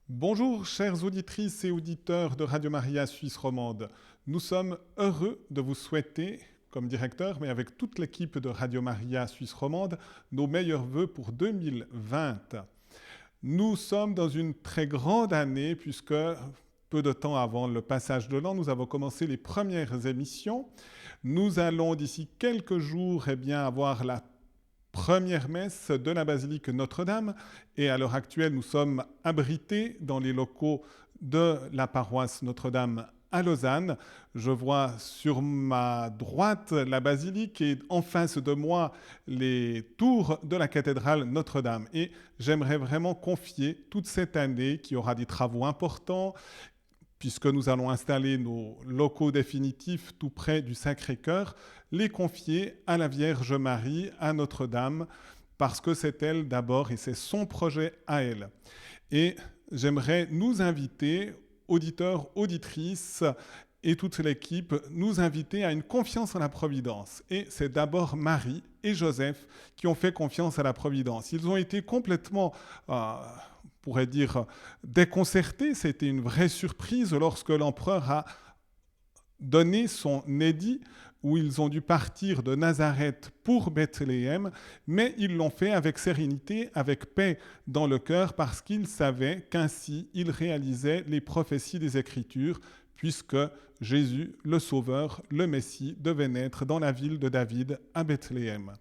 Bonjour, chères auditrices et auditeurs de Radio Maria Suisse romande. Nous sommes heureux de vous souhaiter, comme directeur, mais avec toute l'équipe de Radio Maria Suisse romande, nos meilleurs vœux pour 2020. Nous sommes dans une très grande année puisque peu de temps avant le passage de l'an, nous avons commencé les premières émissions. Nous allons d'ici quelques jours avoir la première messe de la basilique Notre-Dame et à l'heure actuelle nous sommes abrités dans les locaux de la paroisse Notre-Dame à Lausanne. Je vois sur ma droite la basilique et en face de moi les tours de la cathédrale Notre-Dame. Et j'aimerais vraiment confier toute cette année qui aura des travaux importants, puisque nous allons installer nos locaux définitifs tout près du Sacré-Cœur, les confier à la Vierge Marie, à Notre-Dame, parce que c'est elle d'abord et c'est son projet à elle. Et j'aimerais nous inviter, auditeurs, auditrices et toute l'équipe, nous inviter à une confiance en la Providence. Et c'est d'abord Marie et Joseph qui ont fait confiance à la Providence. Ils ont été complètement pourrait dire déconcertés. C'était une vraie surprise lorsque l'empereur a donné son édit où ils ont dû partir de Nazareth pour Bethléem, mais ils l'ont fait avec sérénité, avec paix dans le cœur, parce qu'ils savaient qu'ainsi ils réalisaient les prophéties des Écritures, puisque Jésus, le Sauveur, le Messie, devait naître dans la ville de David à Bethléem.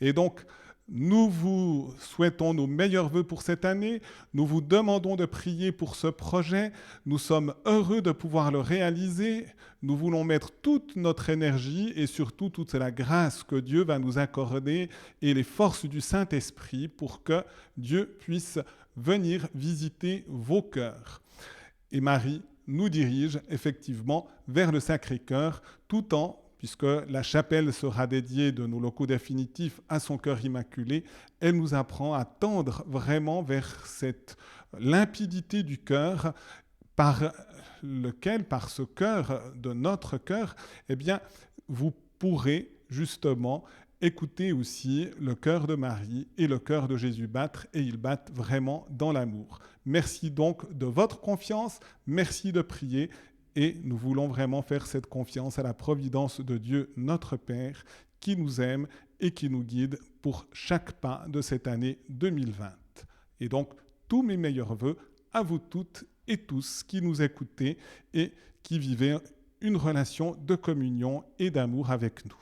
Et donc, nous vous souhaitons nos meilleurs vœux pour cette année. Nous vous demandons de prier pour ce projet. Nous sommes heureux de pouvoir le réaliser. Nous voulons mettre toute notre énergie et surtout toute la grâce que Dieu va nous accorder et les forces du Saint-Esprit pour que Dieu puisse venir visiter vos cœurs. Et Marie nous dirige effectivement vers le Sacré-Cœur tout en puisque la chapelle sera dédiée de nos locaux définitifs à son cœur immaculé, elle nous apprend à tendre vraiment vers cette limpidité du cœur par lequel, par ce cœur de notre cœur, vous pourrez justement écouter aussi le cœur de Marie et le cœur de Jésus battre, et ils battent vraiment dans l'amour. Merci donc de votre confiance, merci de prier. Et nous voulons vraiment faire cette confiance à la providence de Dieu, notre Père, qui nous aime et qui nous guide pour chaque pas de cette année 2020. Et donc, tous mes meilleurs vœux à vous toutes et tous qui nous écoutez et qui vivez une relation de communion et d'amour avec nous.